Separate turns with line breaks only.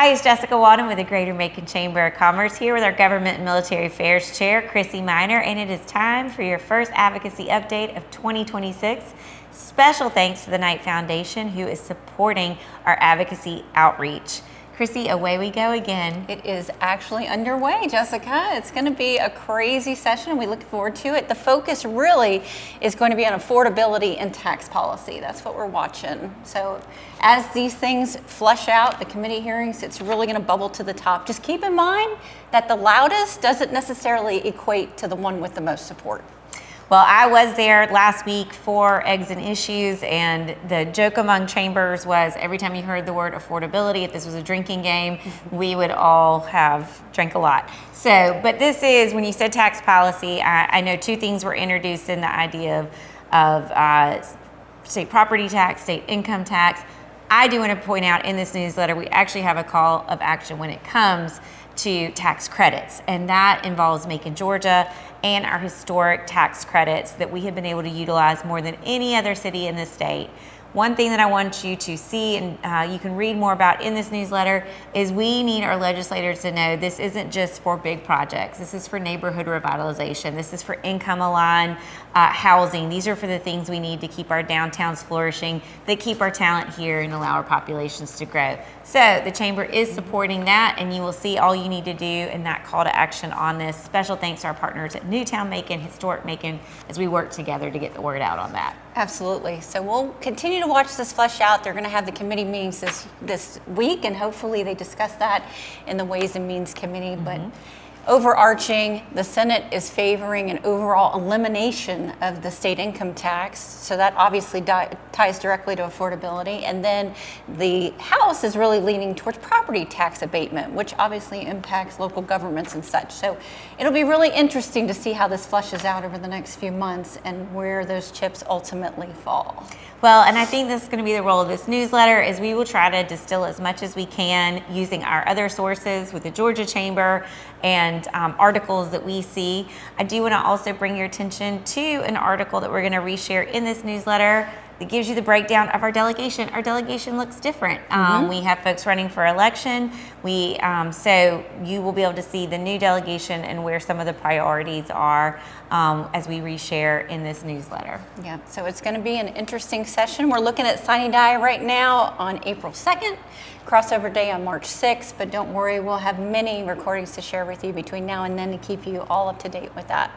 Hi, it's Jessica Walden with the Greater Macon Chamber of Commerce here with our Government and Military Affairs Chair, Chrissy Miner, and it is time for your first advocacy update of 2026. Special thanks to the Knight Foundation, who is supporting our advocacy outreach. Chrissy, away we go again.
It is actually underway, Jessica. It's going to be a crazy session. We look forward to it. The focus really is going to be on affordability and tax policy. That's what we're watching. So as these things flush out, the committee hearings, it's really going to bubble to the top. Just keep in mind that the loudest doesn't necessarily equate to the one with the most support.
Well, I was there last week for Eggs and Issues, and the joke among chambers was every time you heard the word affordability, if this was a drinking game, we would all have drank a lot. So, but this is, when you said tax policy, I know two things were introduced in the idea of state property tax, state income tax. I do want to point out in this newsletter, we actually have a call of action when it comes to tax credits, and that involves Macon, Georgia, and our historic tax credits that we have been able to utilize more than any other city in the state. One thing that I want you to see, and you can read more about in this newsletter, is we need our legislators to know this isn't just for big projects. This is for neighborhood revitalization. This is for income-aligned housing. These are for the things we need to keep our downtowns flourishing, that keep our talent here and allow our populations to grow. So the Chamber is supporting that, and you will see all you need to do in that call to action on this. Special thanks to our partners at Newtown Macon, Historic Macon, as we work together to get the word out on that.
Absolutely. So we'll continue to watch this flesh out. They're going to have the committee meetings this week, and hopefully they discuss that in the Ways and Means Committee. But overarching, the Senate is favoring an overall elimination of the state income tax. So that obviously ties directly to affordability. And then the House is really leaning towards property tax abatement, which obviously impacts local governments and such. So it'll be really interesting to see how this flushes out over the next few months and where those chips ultimately fall.
Well, and I think this is going to be the role of this newsletter, is we will try to distill as much as we can using our other sources with the Georgia Chamber and articles that we see. I do want to also bring your attention to an article that we're going to reshare in this newsletter that gives you the breakdown of our delegation. Our delegation looks different. We have folks running for election. So you will be able to see the new delegation and where some of the priorities are as we reshare in this newsletter.
Yeah, so it's going to be an interesting session. We're looking at Sine Die right now on April 2nd, crossover day on March 6th, but don't worry, we'll have many recordings to share with you between now and then to keep you all up to date with that.